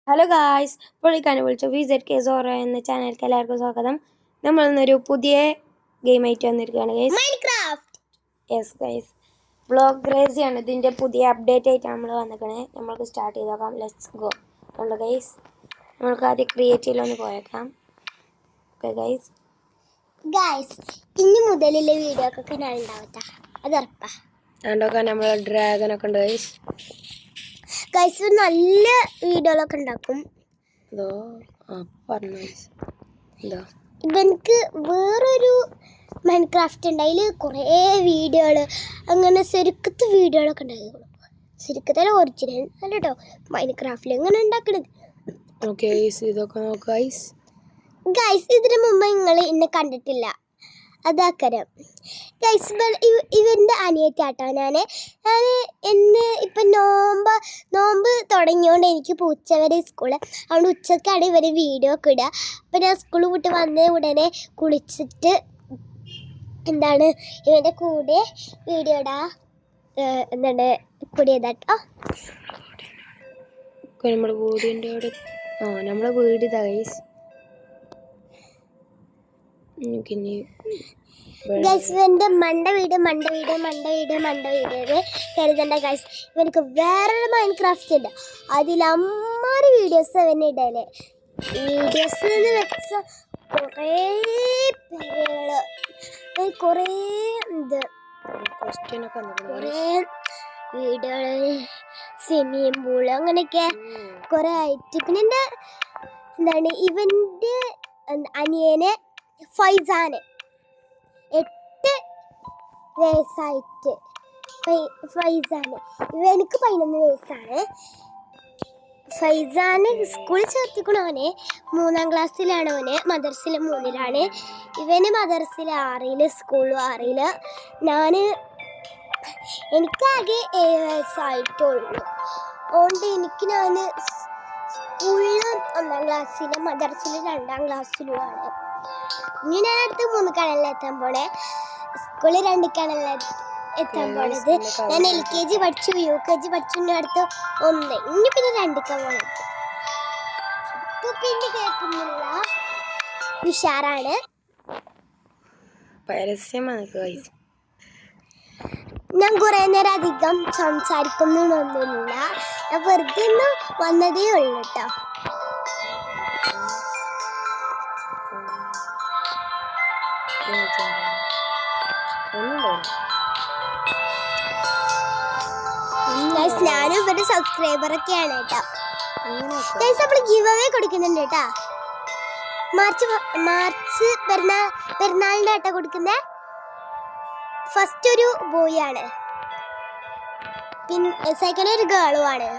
Hello guys, പൊളിക്കാനെ വിളിച്ച VZK Zora എന്ന ചാനലിലേക്ക് എല്ലാവർക്കും സ്വാഗതം. നമ്മൾ ഇന്നൊരു പുതിയ ഗെയിം ആയിട്ട് വന്നിരിക്കുകയാണ് guys. Minecraft. Yes guys, block crazy ആണ് ഇതിൻ്റെ പുതിയ അപ്ഡേറ്റ് ആയിട്ട് നമ്മൾ വന്നിരിക്കണേ. നമ്മൾക്ക് സ്റ്റാർട്ട് ചെയ്ത് നോക്കാം. Let's go. ഉണ്ട് ഗൈസ്, നമ്മൾക്ക് ആദ്യം ക്രിയേറ്റീവിലൊന്ന് പോയേക്കാം. ഓക്കെ ഗൈസ്, ഇനി മുതലുള്ള വീഡിയോ ഒക്കെ ഞാൻ ഉണ്ടാവട്ടെ, അത് ഉറപ്പാ. അതുകൊണ്ടൊക്കെ നമ്മൾ ഡ്രാഗനൊക്കെ ഉണ്ട് ഗൈസ്. നല്ല വീഡിയോകളൊക്കെ ഉണ്ടാക്കും. ഇവനക്ക് വേറൊരു മൈൻക്രാഫ്റ്റ് ഉണ്ട്, അതിൽ കുറേ വീഡിയോകൾ, അങ്ങനെ ശരിക്കത്തെ വീഡിയോകളൊക്കെ ഉണ്ടാക്കി. ശരിക്കത്തെ ഒറിജിനൽ അല്ല കേട്ടോ, മൈൻക്രാഫ്റ്റിൽ എങ്ങനെ ഉണ്ടാക്കണത്. ഇതിനു മുമ്പ് നിങ്ങൾ എന്നെ കണ്ടിട്ടില്ല, അതാക്കരം ഗൈസ്. ഇവൻ്റെ അനിയത്തിയാട്ടോ ഞാൻ എന്നെ ഇപ്പം നോമ്പ് തുടങ്ങിയോണ്ട് എനിക്ക് ഇപ്പോൾ ഉച്ചവരെ സ്കൂള്, അതുകൊണ്ട് ഉച്ചക്കാണ് ഇവർ വീഡിയോ ഒക്കെ ഇടുക. അപ്പം ഞാൻ സ്കൂൾ വിട്ട് വന്ന ഉടനെ കുളിച്ചിട്ട് ഇവൻ്റെ കൂടെ വീഡിയോ ഇടാ കൂടിയതാട്ടോ. നമ്മളെ വീട് ഇതാ ഗൈസ്. ഇവന്റെ മണ്ട വീട് കരുതണ്ട ഗൈസ്. ഇവനക്ക് വേറൊരു മൈൻക്രാഫ്റ്റ് ഉണ്ട്, അതിൽ അമ്മാറ് വീഡിയോസ് അവന് ഇടല്. വീഡിയോസ് എന്ന് വെച്ച കുറേ വീഡിയോകള്, സ്വിമ്മിങ് പൂള്, അങ്ങനെയൊക്കെ കുറെ ആയിട്ട്. പിന്നെ ഇവന്റെ അനിയനെ ഫൈസാന് 8 വയസ്സായിട്ട്. ഫൈസാന് ഇവനക്ക് 11 വയസ്സാണ്. ഫൈസാന് സ്കൂളിൽ ചേർത്തിക്കണ അവനെ 3ാം ക്ലാസ്സിലാണ്. അവന് മദർസിൽ 3ലാണ്, ഇവന് മദർസിൽ 6, സ്കൂളിൽ 6. എനിക്കാകെ 7 വയസ്സായിട്ടുള്ളൂ. അതുകൊണ്ട് ഞാൻ സ്കൂളിൽ 1ാം ക്ലാസ്സിലും മദർസിൽ 2ാം ക്ലാസ്സിലുമാണ്. ഇനി ഞാൻ അടുത്ത് 3 കണലിൽ എത്താൻ പോണേ, സ്കൂളിൽ 2 കണലിൽ എത്താൻ പോണത്. ഞാൻ LKG പഠിച്ചു, UKG പഠിച്ചു, ഇനി അടുത്ത് 1, ഇനി പിന്നെ 2 പോണത്. ഇപ്പൊ പിന്നെ കേൾക്കുന്നില്ല, ഉഷാറാണ്. ഞാൻ കുറെ നേരം അധികം സംസാരിക്കുന്നൊന്നുമില്ല, ഞാൻ വെറുതെ ഒന്ന് വന്നതേ ഉള്ളൂ കേട്ടോ. ഞാനും ഇവരുടെ സബ്സ്ക്രൈബറൊക്കെയാണ് കേട്ടോ. നമ്മൾ ഗിവ് അവേ കൊടുക്കുന്നുണ്ട് കേട്ടോ. മാർച്ച് പെരുന്നാളിൻ്റെ ആട്ടോ കൊടുക്കുന്നത്. ഫസ്റ്റ് ഒരു ബോയ് ആണ്, പിന്നെ സെക്കൻഡ് ഒരു ഗേളും ആണ്.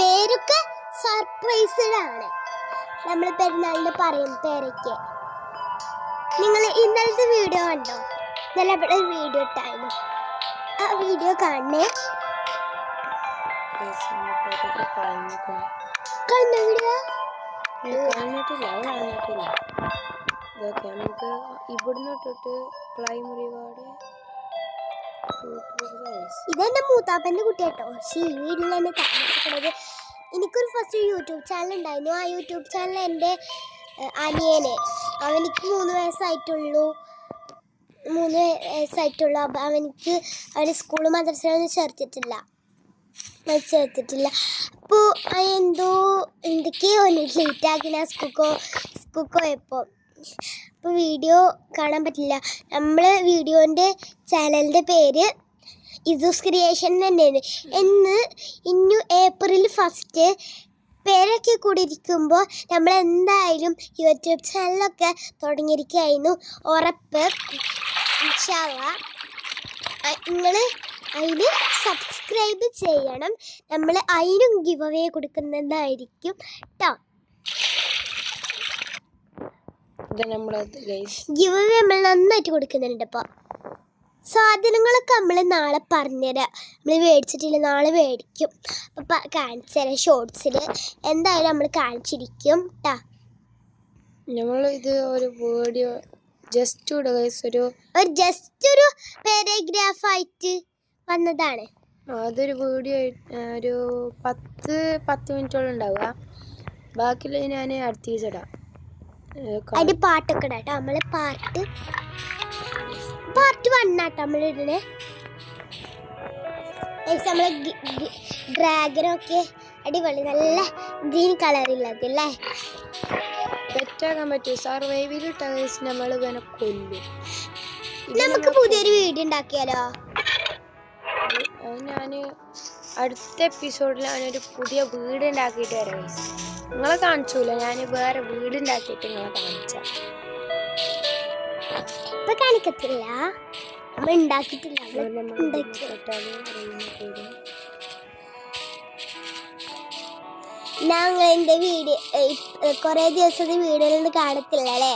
പേരൊക്കെ സർപ്രൈസ്ഡാണ്. നമ്മൾ പെരുന്നാളിന് പറയും പേരൊക്കെ. നിങ്ങൾ ഇന്നലത്തെ വീഡിയോ കണ്ടോ? നല്ല വീഡിയോ ഇട്ടായിരുന്നു, ആ വീഡിയോ കാണണേ. കണ്ട വീഡിയോ ഇതെന്റെ മൂത്താപ്പന്റെ കുട്ടി കേട്ടോ. പക്ഷേ ഈ വീട്ടിൽ തന്നെ താമസിക്കുന്നത്. എനിക്കൊരു ഫസ്റ്റ് യൂട്യൂബ് ചാനൽ ഉണ്ടായിരുന്നു. ആ യൂട്യൂബ് ചാനൽ എൻ്റെ അനിയനെ, അവനിക്ക് 3 വയസ്സായിട്ടുള്ളൂ. അപ്പം അവന് സ്കൂൾ മദ്രസയിലൊന്നും ചേർത്തിട്ടില്ല. അപ്പോൾ എന്തൊക്കെയോ ലേറ്റ് ആക്കി ഞാൻ സ്കൂൾക്ക് പോയപ്പോൾ. അപ്പോൾ വീഡിയോ കാണാൻ പറ്റില്ല. നമ്മൾ വീഡിയോൻ്റെ ചാനലിൻ്റെ പേര് ഇസൂസ് ക്രിയേഷൻ തന്നെയാണ്. ഇന്നു ഏപ്രിൽ 1 പേരൊക്കെ കൂടി ഇരിക്കുമ്പോൾ നമ്മൾ എന്തായാലും യൂട്യൂബ് ചാനലൊക്കെ തുടങ്ങിയിരിക്കുകയായിരുന്നു, ഉറപ്പ്. ഇൻഷാ അല്ലാഹ് നിങ്ങൾ അതിന് സബ്സ്ക്രൈബ് ചെയ്യണം. നമ്മൾ അതിനും ഗിവ് അവേ കൊടുക്കുന്നതായിരിക്കും കേട്ടോ. ഗിവ് അവേ നമ്മൾ നന്നായിട്ട് കൊടുക്കുന്നുണ്ട്. ഇപ്പോൾ സാധനങ്ങളൊക്കെ നമ്മൾ നാളെ പറഞ്ഞുതരാം. നമ്മൾ മേടിച്ചിട്ടില്ല, നാളെ മേടിക്കും. അപ്പം കാണിച്ചു തരാം, ഷോർട്സിൽ എന്തായാലും നമ്മൾ കാണിച്ചിരിക്കും കേട്ടോ. നമ്മൾ ഇത് ഒരു വീഡിയോ ജസ്റ്റ് ഒരു പാരഗ്രാഫ് ആയിട്ട് വന്നതാണ്. അതൊരു വീഡിയോ ഒരു 10 മിനിറ്റോളം ഉണ്ടാവുക. ബാക്കിയുള്ളത് ഞാൻ അടുത്ത ദിവസം ഇടാം. അതിന്റെ പാട്ടൊക്കെ ഇടാട്ടോ. നമ്മള് പാർട്ട് 1 ആട്ടോ നമ്മളിടണേ. നമ്മളെ ഡ്രാഗനൊക്കെ അടിപൊളി, നല്ല ഗ്രീൻ കളറില്ലതല്ലേ. പെറ്റാക്കാൻ പറ്റും. സർവൈവിൽ നമ്മൾ ഇവനെ കൊല്ലും. നമുക്ക് പുതിയൊരു വീഡിയോ ഉണ്ടാക്കിയാലോ? ഞാൻ അടുത്ത എപ്പിസോഡിൽ ഞാനൊരു പുതിയ വീട് ഉണ്ടാക്കിയിട്ട് വരാം. നിങ്ങളെ കാണിച്ചൂല, ഞാൻ വേറെ വീട് ഉണ്ടാക്കിയിട്ട് നിങ്ങളെ കാണിച്ച. ഇപ്പൊ കാണിക്കത്തില്ല, നമ്മൾ ഉണ്ടാക്കിയിട്ടില്ല. ഞങ്ങളെന്റെ വീഡിയോ കൊറേ ദിവസത്തെ വീഡിയോയിലൊന്നും കാണത്തില്ല അല്ലേ.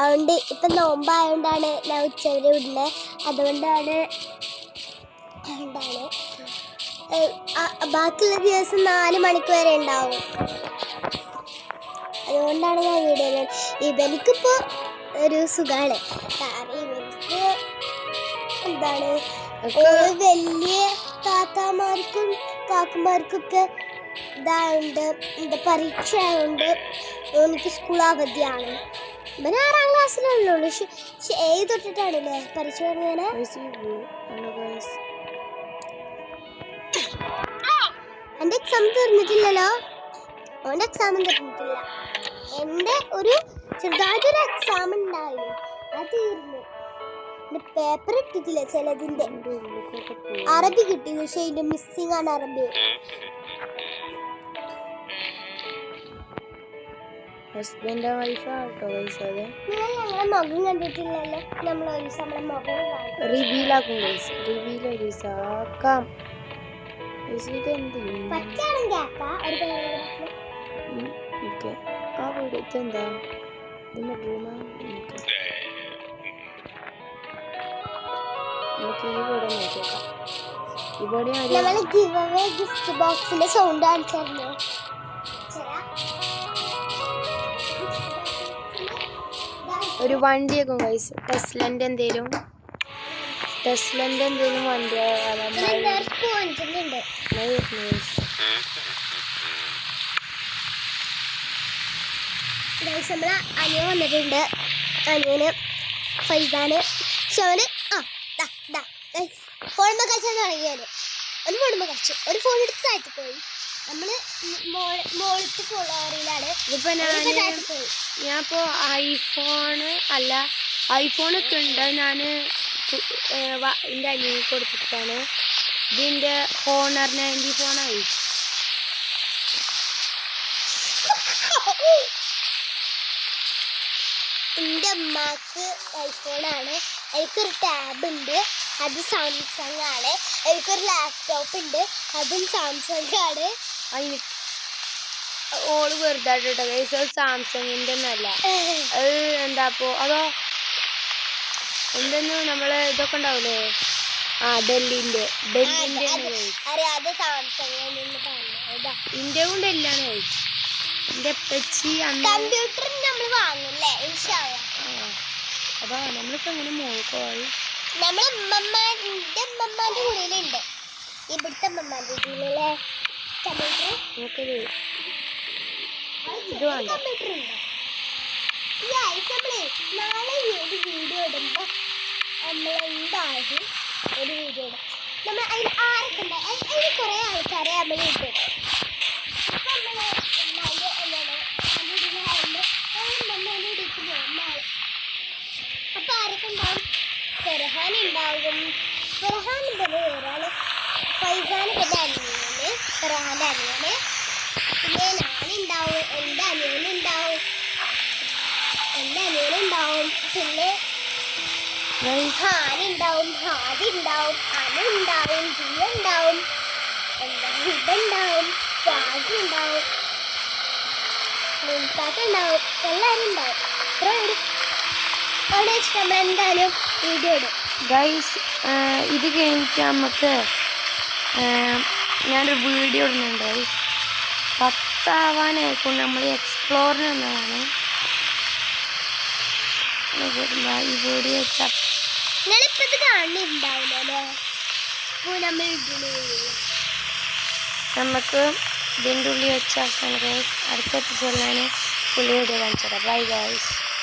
അതുകൊണ്ട് ഇപ്പൊ നോമ്പായോണ്ടാണ് ഞാൻ ഉച്ചവരെ വിടുന്നത്. അതുകൊണ്ടാണ് ബാക്കിയുള്ള ദിവസം 4 മണിക്ക് വരെ ഉണ്ടാവും. അതുകൊണ്ടാണ് ഞാൻ വീഡിയോ. ഇവനിക്കിപ്പോ ഒരു സുഖാണ്. കാരണം ഇവർക്ക് എന്താണ്, വലിയ താത്താമാർക്കും കാക്കുമാർക്കൊക്കെ ഇതായുണ്ട്, എന്താ പരീക്ഷ ആയതുകൊണ്ട് എനിക്ക് സ്കൂൾ അവധിയാണ്. ഇവൻ 6ാം ക്ലാസ്സിലുള്ളൂ. പക്ഷെ ഏത് തൊട്ടിട്ടാണല്ലേ പരീക്ഷ പറഞ്ഞാൽ? എൻ്റെ എക്സാം തീർന്നിട്ടില്ലല്ലോ. അവൻ്റെ എക്സാമും തീർന്നിട്ടില്ല. എൻ്റെ ഒരു ചെറുതായിട്ടൊരു എക്സാം ഉണ്ടായിരുന്നു, അത് തീർന്നു. എൻ്റെ പേപ്പർ ഇട്ടിട്ടില്ല ചിലതിൻ്റെ. അറബി കിട്ടി, പക്ഷെ അതിൻ്റെ മിസ്സിംഗ് ആണ് അറബി. ഹസ്ബൻഡ് വൈഫാട്ടോ ഗൈസ്. അത് ഞങ്ങളെ മുഖം കണ്ടിട്ടില്ലല്ലോ. നമ്മൾ ഒരു ദിവസം നമ്മളെ മുഖം റിവീലാക്കും ഗൈസ്. റിവീൽ ഒരു ദിവസം ആക്കാം. ആ വീട് ഇതെന്താ? ഇത് ബെഡ്റൂമാ? നമുക്ക് ഈ വീട് നോക്കാം. ഇവിടെ ഗിഫ്റ്റ് ബോക്സിന്റെ സൗണ്ട് കാണിച്ചായിരുന്നു. ഒരു വണ്ടിയൊക്കെ ഗൈസ്, ടെസ്ലന്റെ എന്തേലും വണ്ടി. നമ്മളെ അനിയൻ വന്നിട്ടുണ്ട്. അനിയന് ഫൈസാന്. പക്ഷെ അവന് ഫോണിൽ കളിച്ചാൽ തുടങ്ങിയാല് ഒരു ഫോണിൽ കളിച്ചു. ഒരു ഫോൺ എടുത്ത് താഴ്ത്തി പോയി. നമ്മള് മോളത്തെ ഫോളോറിലാണ്. ഇതിപ്പോ ഞാനിപ്പോ ഐഫോണൊക്കെ ഉണ്ട്. ഞാൻ എൻ്റെ അനിയന് കൊടുത്തിട്ടാണ്. ഇതിൻ്റെ ഹോണർ 90 ഫോണായി. എൻ്റെ അമ്മക്ക് ഐഫോണാണ്. എനിക്കൊരു ടാബ് ഉണ്ട്, അത് സാംസങ് ആണ്. എനിക്കൊരു ലാപ്ടോപ്പ് ഉണ്ട്, അതും സാംസങ് ആണ്. അതിന് ഓള് വെറുതായിട്ടോ ഗൈസ്, അത് സാംസങ്ങിൻ്റെ ഒന്നല്ല. അത് എന്താപ്പോ അതോ എന്തെന്ന് നമ്മള് ഇതൊക്കെ ഉണ്ടാവൂലേ, ഡെല്ലിന്റെ ഇന്ത്യ കൊണ്ട് എല്ലാണ് കഴിച്ചു. എന്റെ പെച്ചി കമ്പ്യൂട്ടർ നമ്മൾ വാങ്ങൂല്ലേ? അതാ നമ്മളിപ്പോ എങ്ങനെ മോൾക്കോയി നമ്മളെ അമ്മമാന്റെ കൂടെയുണ്ട്. ഇവിടുത്തെ അമ്മമാന്റെ കൂടെയല്ലേ കമ്പ്യൂട്ടർ. നമുക്കത് ഇത് വേണ്ട. കമ്പ്യൂട്ടർ ഉണ്ടോ? നാളെ ഒരു വീഡിയോ ഇടുമ്പോ നമ്മളെന്തായാലും ഒരു വീഡിയോ ഇടും. നമ്മൾ അതിൽ ആരൊക്കെ ഉണ്ട്, അതിൽ കുറെ ആൾക്കാരെ നമ്മൾ ഇട്ടു. അപ്പൊ അപ്പൊ ആരൊക്കെ ഉണ്ടാവും? ഫെർഹാൻ ഉണ്ടാകും. ഫെർഹാനിന്റെ വേറൊരാള്, ഫൈസാനിന്റെ അനിയന്, ഫെർഹാന്റെ അനിയന്, പിന്നെ ഞാനുണ്ടാവും, എൻ്റെ അനിയനുണ്ടാവും, പിന്നെ ഹാനുണ്ടാവും, ഹാദിണ്ടാവും, അനുണ്ടാവും, ജിയുണ്ടാവും, ഇതുണ്ടാവും, ഫാഗുണ്ടാവും, മുൻപാട്ടുണ്ടാവും, എല്ലാവരും ഉണ്ടാവും. ഇത്ര പേര് അവിടെ നമ്മൾ എന്തായാലും വീഡിയോ ഇടും ഗൈസ്. ഇത് കഴിഞ്ഞിട്ട് നമുക്ക് ഞാനൊരു വീഡിയോ ഇടുന്നുണ്ട് ഗൈസ്. 10 ആവാനായിരിക്കും. നമ്മൾ എക്സ്പ്ലോറിന് വന്നതാണ്. ഈ വീഡിയോ നിങ്ങളിപ്പോ ഇത് കാണുന്നുണ്ടാവില്ല അല്ലേ? ഉപ്പ് നമ്മൾ ഇടുന്നു. നമുക്ക് ഇതിൻ്റെ ഉള്ളി വെച്ച അവസാനം ഗൈസ് അടുത്ത എപ്പിസോഡിലാണ് പുളിയുടെ കാണിച്ചത്. Bye guys.